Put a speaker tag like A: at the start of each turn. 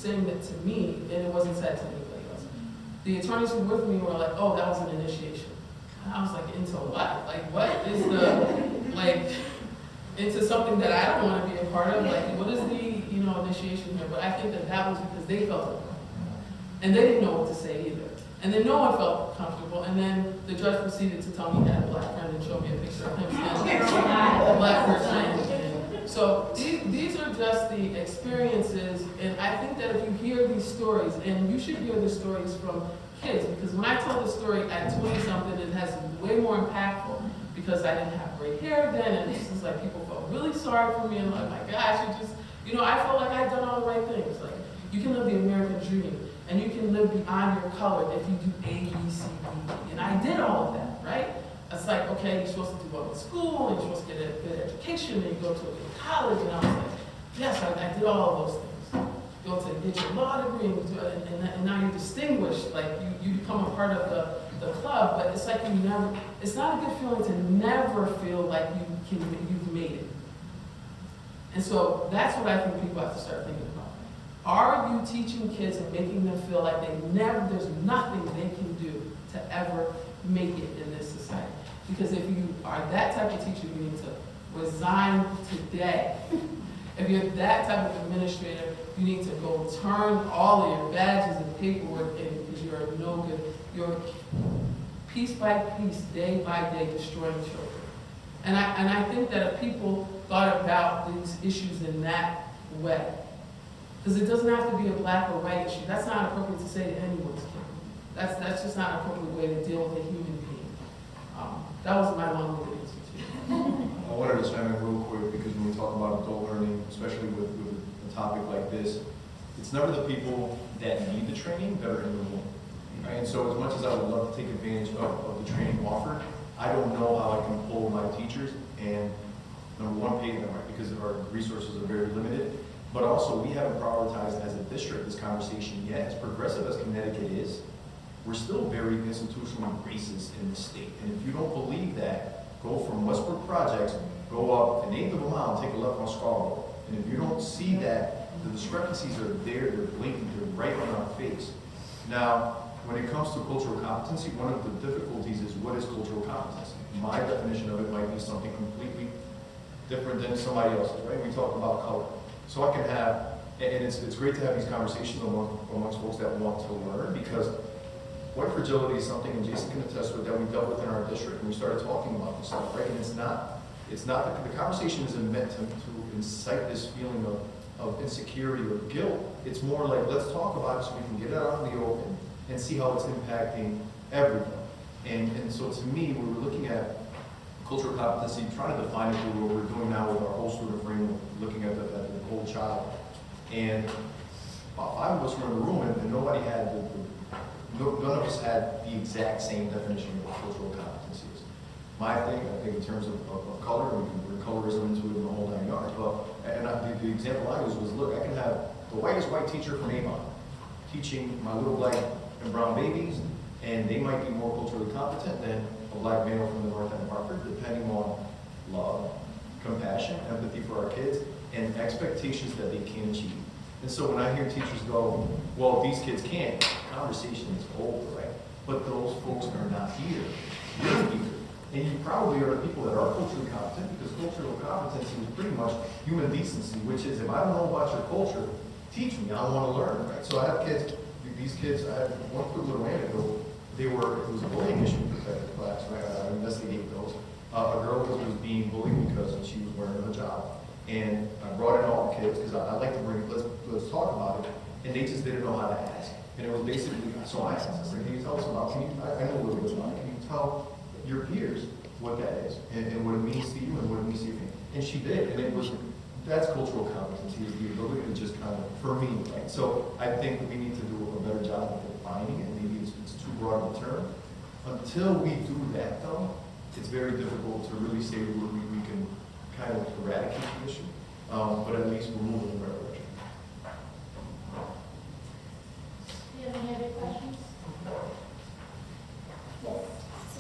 A: saying that to me, and it wasn't said to anybody else. The attorneys who were with me were like, oh, that was an initiation. And I was like, into what? Like, what is the, like, into something that I don't want to be a part of? Like, what is the, initiation here? But I think that was because they felt uncomfortable. And they didn't know what to say either. And then no one felt comfortable. And then the judge proceeded to tell me he had a black friend and showed me a picture of him standing a black person. So these are just the experiences. And I think that if you hear these stories, and you should hear the stories from kids, because when I tell the story at 20-something, it has way more impactful because I didn't have gray hair then, and it's just like people felt really sorry for me, and like, my gosh, I felt like I had done all the right things. Like, you can live the American dream, and you can live beyond your color if you do A, B, C, D, E. And I did all of that, right? It's like, okay, you're supposed to do well in school, and you're supposed to get a good education, and you go to a good college, and I was like, yes, I did all of those things. Go to get your law degree, and now you're distinguished, like you become a part of the club, but it's like it's not a good feeling to never feel like you've made it. And so that's what I think people have to start thinking about. Are you teaching kids and making them feel like there's nothing they can do to ever make it in this society? Because if you are that type of teacher, you need to resign today. If you're that type of administrator, you need to go turn all of your badges and paperwork in because you're no good. You're piece by piece, day by day, destroying children. And I think that if people thought about these issues in that way, because it doesn't have to be a black or white issue. That's not appropriate to say to anyone's kid. That's just not an appropriate way to deal with a human being. That was my long-winded answer to you.
B: I wanted to chime in real quick because when we talk about adult learning, especially with a topic like this, it's never the people that need the training that are in the room. Right? And so as much as I would love to take advantage of the training offered, I don't know how I can pull my teachers and, number one, pay them right because our resources are very limited. But also, we haven't prioritized as a district this conversation yet. As progressive as Connecticut is, we're still very institutional racist in the state. And if you don't believe that, go from Westbrook Projects, go up an eighth of a mile, and take a left on Scarborough. And if you don't see that, the discrepancies are there, they're blatant, they're right on our face. Now, when it comes to cultural competency, one of the difficulties is what is cultural competency? My definition of it might be something completely different than somebody else's, right? We talk about color. So I can have, and it's great to have these conversations amongst folks that want to learn because white fragility is something, and Jason can attest to it, that we dealt with in our district and we started talking about this stuff, right? And it's not the conversation isn't meant to incite this feeling of insecurity or guilt. It's more like, let's talk about it so we can get it out in the open and see how it's impacting everyone. And so to me, when we're looking at cultural competency, trying to define it through what we're doing now with our whole student framework, looking at the whole child. And about 5 of us were in the room and nobody had, none of us had the exact same definition of what cultural competency is. My thing, I think in terms of color, we can bring colorism into it in the whole 9 yards, but, the example I used was, look, I can have the whitest white teacher from Avon teaching my little black and brown babies, and they might be more culturally competent than a black male from the North End of Hartford, depending on love, compassion, empathy for our kids, and expectations that they can achieve. And so when I hear teachers go, well, these kids can't, the conversation is over, right? But those folks are not here. You're here. And you probably are the people that are culturally competent, because cultural competency is pretty much human decency, which is, if I don't know about your culture, teach me, I want to learn, right? So I have kids, these kids, I had one quick little anecdote. It was a bullying issue in the class, right? I investigated those. A girl was being bullied because she was wearing a hijab. And I brought in all the kids because I like to bring, let's talk about it. And they just didn't know how to ask. And it was basically, so I asked, I said, can you tell us about, I know a little bit about it, can you tell your peers what that is and what it means to you and what it means to your family? And she did, and that's cultural competency, is the ability to just kind of, for me, right? So I think we need to do a better job of defining it. Maybe it's too broad of a term. Until we do that, though, it's very difficult to really say we can kind of eradicate the issue. But at least we're moving in the right way.